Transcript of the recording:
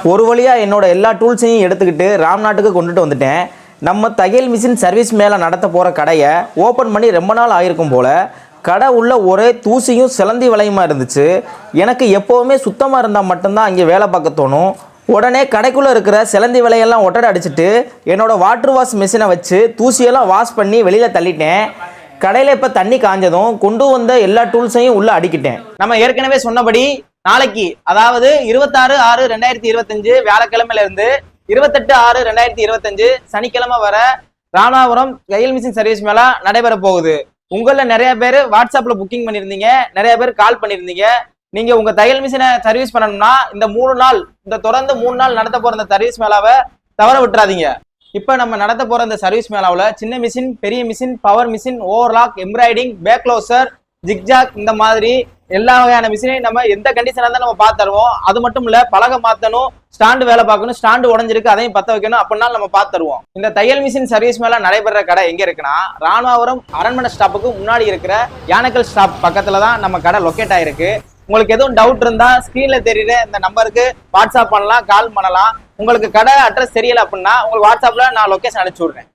ஒரு வழியாக என்னோட எல்லா டூல்ஸையும் எடுத்துக்கிட்டு ராம்நாட்டுக்கு கொண்டுட்டு வந்துட்டேன். நம்ம தையல் மிஷின் சர்வீஸ் மேலே நடத்த போகிற கடையை ஓப்பன் பண்ணி ரொம்ப நாள் ஆயிருக்கும் போல். கடை உள்ள ஒரே தூசியும் சிலந்தி வலையுமா இருந்துச்சு. எனக்கு எப்போவுமே சுத்தமாக இருந்தால் மட்டும்தான் அங்கே வேலை பார்க்க தோணும். உடனே கடைக்குள்ளே இருக்கிற சிலந்தி வலையெல்லாம் ஒட்டடை அடிச்சுட்டு என்னோடய வாட்டர் வாஷ் மிஷினை வச்சு தூசியெல்லாம் வாஷ் பண்ணி வெளியில் தள்ளிட்டேன். கடையில் இப்போ தண்ணி காஞ்சதும் கொண்டு வந்த எல்லா டூல்ஸையும் உள்ளே அடிக்கிட்டேன். நம்ம ஏற்கனவே சொன்னபடி நாளைக்கு, அதாவது 26/6/2025 வியாழக்கிழமையில இருந்து 28/6/2025 சனிக்கிழமை வர ராமநாதபுரம் தையல் மிஷின் சர்வீஸ் மேளா நடைபெற போகுது. உங்களில் நிறைய பேர் வாட்ஸ்அப்ல புக்கிங் பண்ணியிருந்தீங்க, நிறைய பேர் கால் பண்ணியிருந்தீங்க. நீங்க உங்க தையல் மிஷினை சர்வீஸ் பண்ணணும்னா இந்த தொடர்ந்து 3 நாள் நடத்த போற இந்த சர்வீஸ் மேளாவை தவற விட்டுறாதீங்க. இப்ப நம்ம நடத்த போற இந்த சர்வீஸ் மேளாவில் சின்ன மிஷின், பெரிய machine, power machine, overlock, embroidering, bag closer, zigzag, இந்த மாதிரி எல்லா வகையான மிஷினையும் நம்ம எந்த கண்டிஷனா இருந்தாலும் நம்ம பார்த்து தருவோம். அது மட்டும் இல்ல, பலகை மாத்தணும், ஸ்டாண்டு வேலை பார்க்கணும், ஸ்டாண்டு உடஞ்சிருக்கு அதையும் பத்த வைக்கணும் அப்படின்னாலும் நம்ம பார்த்து தருவோம். இந்த தையல் மிஷின் சர்வீஸ் மேல நடைபெற கடை எங்க இருக்குன்னா, ராமநாதபுரம் அரண்மனை ஸ்டாப்புக்கு முன்னாடி இருக்கிற யானைக்கல் ஸ்டாப் பக்கத்துல தான் நம்ம கடை லொக்கேட் ஆயிருக்கு. உங்களுக்கு எதுவும் டவுட் இருந்தா ஸ்கிரீன்ல தெரியுற இந்த நம்பருக்கு வாட்ஸ்அப் பண்ணலாம், கால் பண்ணலாம். உங்களுக்கு கடை அட்ரஸ் தெரியல அப்படின்னா உங்களுக்கு வாட்ஸ்அப்ல நான் லொகேஷன் அனுப்பிச்சு விடுறேன்.